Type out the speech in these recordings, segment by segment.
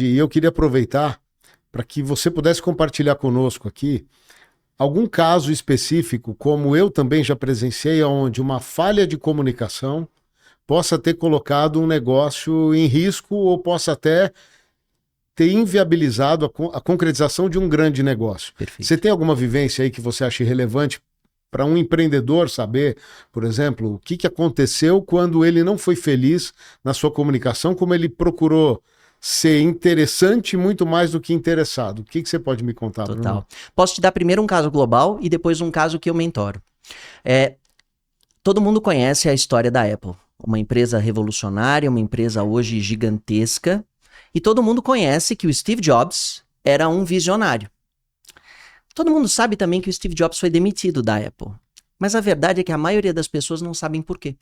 E eu queria aproveitar para que você pudesse compartilhar conosco aqui algum caso específico, como eu também já presenciei, onde uma falha de comunicação possa ter colocado um negócio em risco ou possa até ter inviabilizado a concretização de um grande negócio. Perfeito. Você tem alguma vivência aí que você acha relevante para um empreendedor saber, por exemplo, o que aconteceu quando ele não foi feliz na sua comunicação, como ele procurou ser interessante muito mais do que interessado? O que você pode me contar, Total. Bruno? Posso te dar primeiro um caso global e depois um caso que eu mentoro. Todo mundo conhece a história da Apple. Uma empresa revolucionária, uma empresa hoje gigantesca. E todo mundo conhece que o Steve Jobs era um visionário. Todo mundo sabe também que o Steve Jobs foi demitido da Apple. Mas a verdade é que a maioria das pessoas não sabem por quê.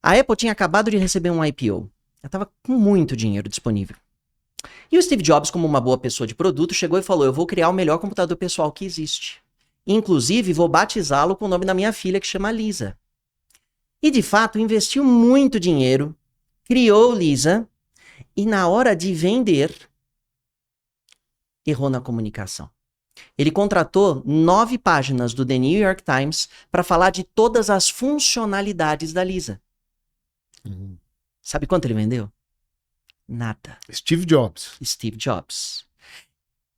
A Apple tinha acabado de receber um IPO. Ela estava com muito dinheiro disponível. E o Steve Jobs, como uma boa pessoa de produto, chegou e falou: eu vou criar o melhor computador pessoal que existe. Inclusive, vou batizá-lo com o nome da minha filha, que chama Lisa. E, de fato, investiu muito dinheiro, criou Lisa, e na hora de vender, errou na comunicação. Ele contratou 9 páginas do The New York Times para falar de todas as funcionalidades da Lisa. Sabe quanto ele vendeu? Nada. Steve Jobs. Steve Jobs.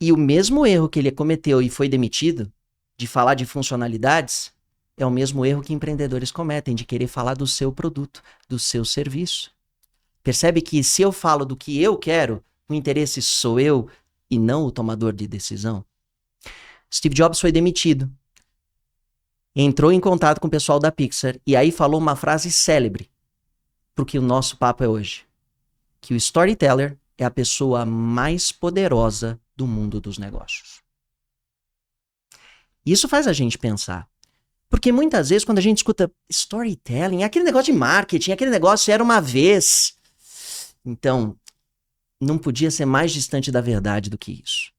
E o mesmo erro que ele cometeu e foi demitido, de falar de funcionalidades, é o mesmo erro que empreendedores cometem, de querer falar do seu produto, do seu serviço. Percebe que se eu falo do que eu quero, o interesse sou eu e não o tomador de decisão? Steve Jobs foi demitido. Entrou em contato com o pessoal da Pixar e aí falou uma frase célebre, porque o nosso papo é hoje. Que o storyteller é a pessoa mais poderosa do mundo dos negócios. Isso faz a gente pensar. Porque muitas vezes quando a gente escuta storytelling, aquele negócio de marketing, aquele negócio era uma vez. Então, não podia ser mais distante da verdade do que isso.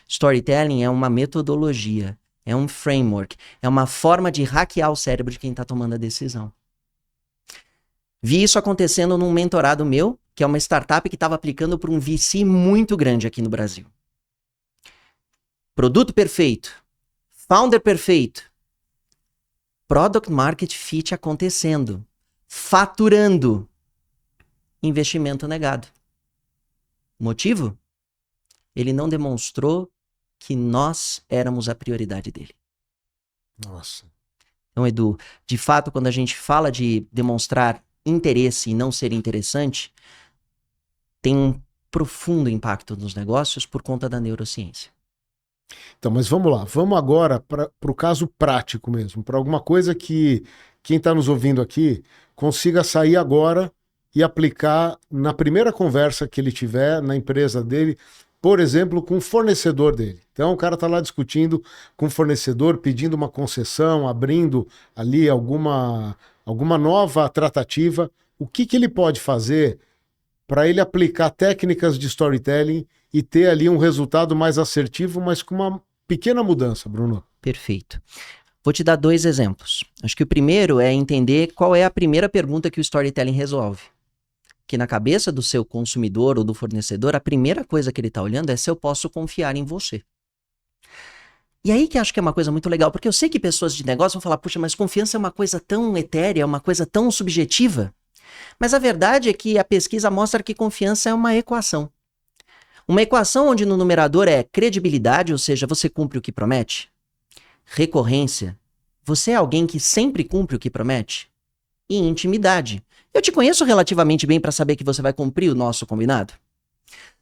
Storytelling é uma metodologia, é um framework, é uma forma de hackear o cérebro de quem está tomando a decisão. Vi isso acontecendo num mentorado meu, que é uma startup que estava aplicando para um VC muito grande aqui no Brasil. Produto perfeito, founder perfeito, product market fit acontecendo, faturando, investimento negado. Motivo? Ele não demonstrou que nós éramos a prioridade dele. Nossa. Então, Edu, de fato, quando a gente fala de demonstrar interesse e não ser interessante, tem um profundo impacto nos negócios por conta da neurociência. Então, mas vamos lá. Vamos agora para o caso prático mesmo, para alguma coisa que quem está nos ouvindo aqui consiga sair agora e aplicar na primeira conversa que ele tiver na empresa dele, por exemplo, com o fornecedor dele. Então, o cara está lá discutindo com o fornecedor, pedindo uma concessão, abrindo ali alguma nova tratativa. O que ele pode fazer para ele aplicar técnicas de storytelling e ter ali um resultado mais assertivo, mas com uma pequena mudança, Bruno? Perfeito. Vou te dar 2 exemplos. Acho que o primeiro é entender qual é a primeira pergunta que o storytelling resolve. Que na cabeça do seu consumidor ou do fornecedor, a primeira coisa que ele está olhando é se eu posso confiar em você. E aí que acho que é uma coisa muito legal, porque eu sei que pessoas de negócio vão falar, puxa, mas confiança é uma coisa tão etérea, é uma coisa tão subjetiva. Mas a verdade é que a pesquisa mostra que confiança é uma equação. Uma equação onde no numerador é credibilidade, ou seja, você cumpre o que promete. Recorrência, você é alguém que sempre cumpre o que promete. E intimidade. Eu te conheço relativamente bem para saber que você vai cumprir o nosso combinado.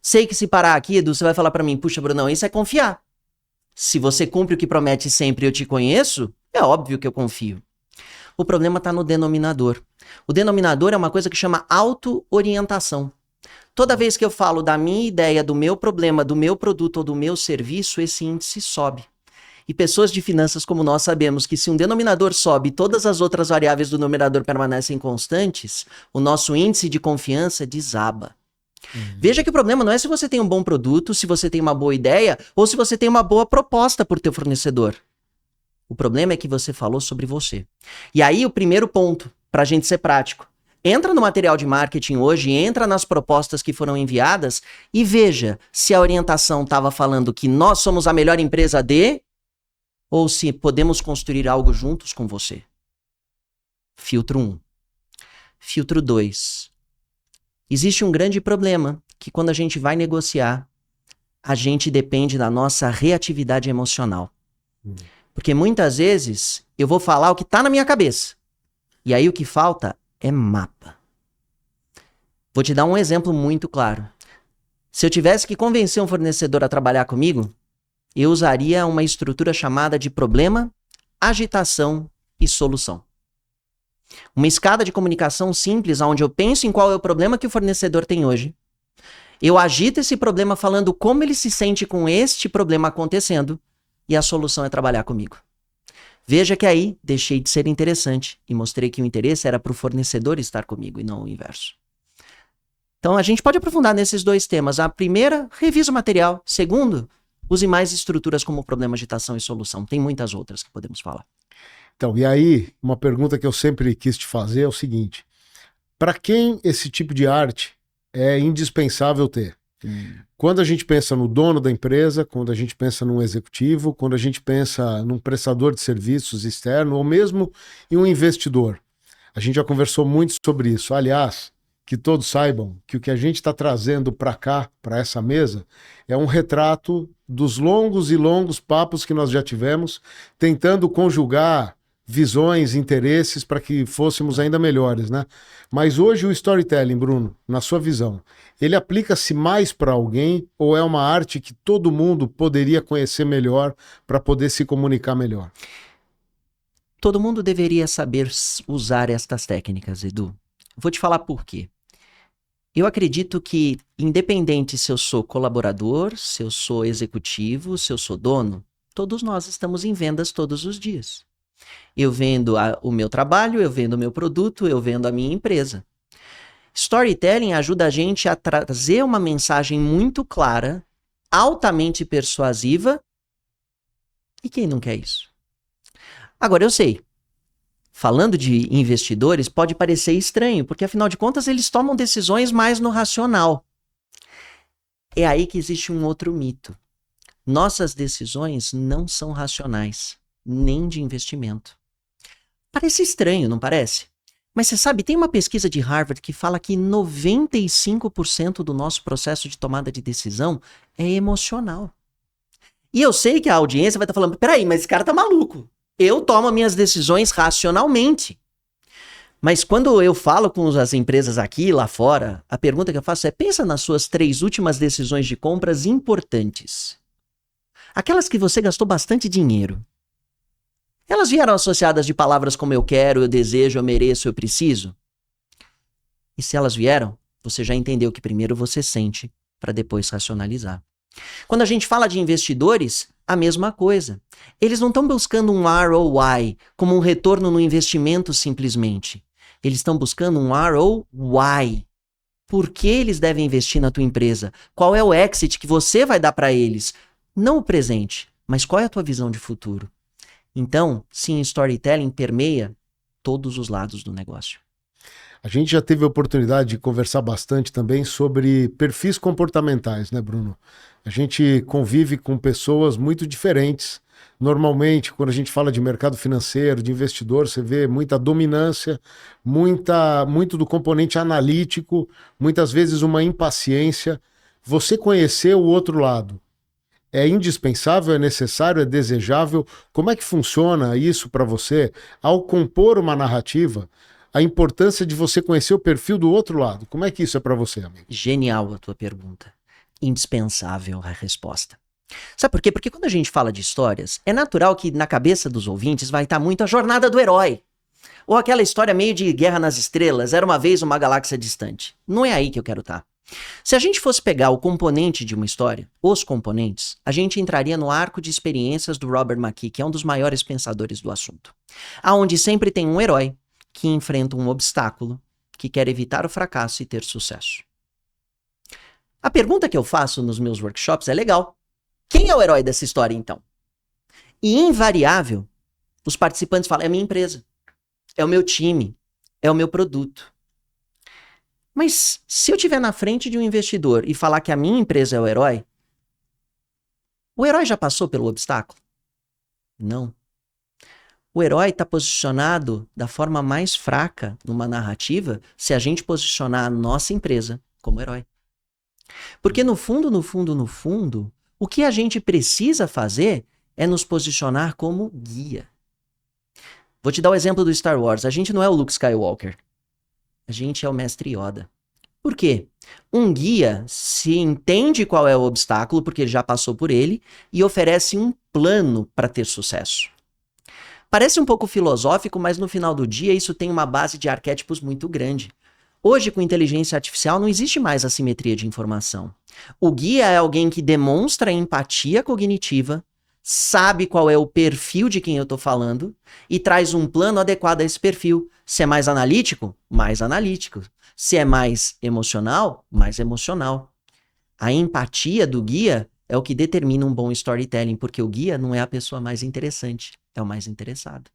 Sei que se parar aqui, Edu, você vai falar para mim, puxa, Brunão, isso é confiar. Se você cumpre o que promete sempre e eu te conheço, é óbvio que eu confio. O problema está no denominador. O denominador é uma coisa que chama auto-orientação. Toda vez que eu falo da minha ideia, do meu problema, do meu produto ou do meu serviço, esse índice sobe. E pessoas de finanças como nós sabemos que se um denominador sobe e todas as outras variáveis do numerador permanecem constantes, o nosso índice de confiança desaba. Veja que o problema não é se você tem um bom produto, se você tem uma boa ideia ou se você tem uma boa proposta por teu fornecedor. O problema é que você falou sobre você. E aí o primeiro ponto, para a gente ser prático, Entra no material de marketing hoje, entra nas propostas que foram enviadas e veja se a orientação estava falando que nós somos a melhor empresa de ou se podemos construir algo juntos com você. Filtro 1. Filtro 2. Existe um grande problema que quando a gente vai negociar, a gente depende da nossa reatividade emocional. Porque muitas vezes eu vou falar o que está na minha cabeça. E aí o que falta é mapa. Vou te dar um exemplo muito claro. Se eu tivesse que convencer um fornecedor a trabalhar comigo, eu usaria uma estrutura chamada de problema, agitação e solução. Uma escada de comunicação simples, onde eu penso em qual é o problema que o fornecedor tem hoje. Eu agito esse problema falando como ele se sente com este problema acontecendo e a solução é trabalhar comigo. Veja que aí deixei de ser interessante e mostrei que o interesse era para o fornecedor estar comigo e não o inverso. Então a gente pode aprofundar nesses dois temas. A primeira, revisa o material. Segundo, use mais estruturas como problema, agitação e solução. Tem muitas outras que podemos falar. Então, e aí, uma pergunta que eu sempre quis te fazer é o seguinte: para quem esse tipo de arte é indispensável ter? Quando a gente pensa no dono da empresa, quando a gente pensa num executivo, quando a gente pensa num prestador de serviços externo ou mesmo em um investidor. A gente já conversou muito sobre isso. Aliás, que todos saibam que o que a gente está trazendo para cá, para essa mesa, é um retrato dos longos e longos papos que nós já tivemos, tentando conjugar visões, interesses para que fôssemos ainda melhores, né? Mas hoje o storytelling, Bruno, na sua visão, ele aplica-se mais para alguém ou é uma arte que todo mundo poderia conhecer melhor para poder se comunicar melhor? Todo mundo deveria saber usar estas técnicas, Edu. Vou te falar por quê. Eu acredito que, independente se eu sou colaborador, se eu sou executivo, se eu sou dono, todos nós estamos em vendas todos os dias. Eu vendo o meu trabalho, eu vendo o meu produto, eu vendo a minha empresa. Storytelling ajuda a gente a trazer uma mensagem muito clara, altamente persuasiva. E quem não quer isso? Agora, eu sei, falando de investidores, pode parecer estranho, porque afinal de contas eles tomam decisões mais no racional. É aí que existe um outro mito. Nossas decisões não são racionais, nem de investimento. Parece estranho, não parece? Mas você sabe, tem uma pesquisa de Harvard que fala que 95% do nosso processo de tomada de decisão é emocional. E eu sei que a audiência vai estar falando, peraí, mas esse cara tá maluco. Eu tomo minhas decisões racionalmente. Mas quando eu falo com as empresas aqui e lá fora, a pergunta que eu faço é, pensa nas suas 3 últimas decisões de compras importantes. Aquelas que você gastou bastante dinheiro. Elas vieram associadas de palavras como eu quero, eu desejo, eu mereço, eu preciso? E se elas vieram, você já entendeu que primeiro você sente para depois racionalizar. Quando a gente fala de investidores, a mesma coisa. Eles não estão buscando um ROI, como um retorno no investimento simplesmente. Eles estão buscando um ROI. Por que eles devem investir na tua empresa? Qual é o exit que você vai dar para eles? Não o presente, mas qual é a tua visão de futuro? Então, sim, storytelling permeia todos os lados do negócio. A gente já teve a oportunidade de conversar bastante também sobre perfis comportamentais, né, Bruno? A gente convive com pessoas muito diferentes. Normalmente, quando a gente fala de mercado financeiro, de investidor, você vê muita dominância, muito do componente analítico, muitas vezes uma impaciência. Você conhecer o outro lado é indispensável, é necessário, é desejável? Como é que funciona isso para você ao compor uma narrativa? A importância de você conhecer o perfil do outro lado. Como é que isso é para você, amigo? Genial a tua pergunta. Indispensável a resposta. Sabe por quê? Porque quando a gente fala de histórias, é natural que na cabeça dos ouvintes vai estar muito a jornada do herói. Ou aquela história meio de Guerra nas Estrelas, era uma vez uma galáxia distante. Não é aí que eu quero estar. Se a gente fosse pegar o componente de uma história, os componentes, a gente entraria no arco de experiências do Robert McKee, que é um dos maiores pensadores do assunto. Aonde sempre tem um herói que enfrenta um obstáculo, que quer evitar o fracasso e ter sucesso. A pergunta que eu faço nos meus workshops é legal. Quem é o herói dessa história, então? E invariável, os participantes falam, é a minha empresa, é o meu time, é o meu produto. Mas se eu estiver na frente de um investidor e falar que a minha empresa é o herói já passou pelo obstáculo? Não. O herói está posicionado da forma mais fraca numa narrativa se a gente posicionar a nossa empresa como herói. Porque no fundo, o que a gente precisa fazer é nos posicionar como guia. Vou te dar o exemplo do Star Wars. A gente não é o Luke Skywalker. A gente é o Mestre Yoda. Por quê? Um guia se entende qual é o obstáculo, porque ele já passou por ele, e oferece um plano para ter sucesso. Parece um pouco filosófico, mas no final do dia isso tem uma base de arquétipos muito grande. Hoje, com inteligência artificial, não existe mais assimetria de informação. O guia é alguém que demonstra empatia cognitiva, sabe qual é o perfil de quem eu estou falando e traz um plano adequado a esse perfil. Se é mais analítico, mais analítico. Se é mais emocional, mais emocional. A empatia do guia é o que determina um bom storytelling, porque o guia não é a pessoa mais interessante, é o mais interessado.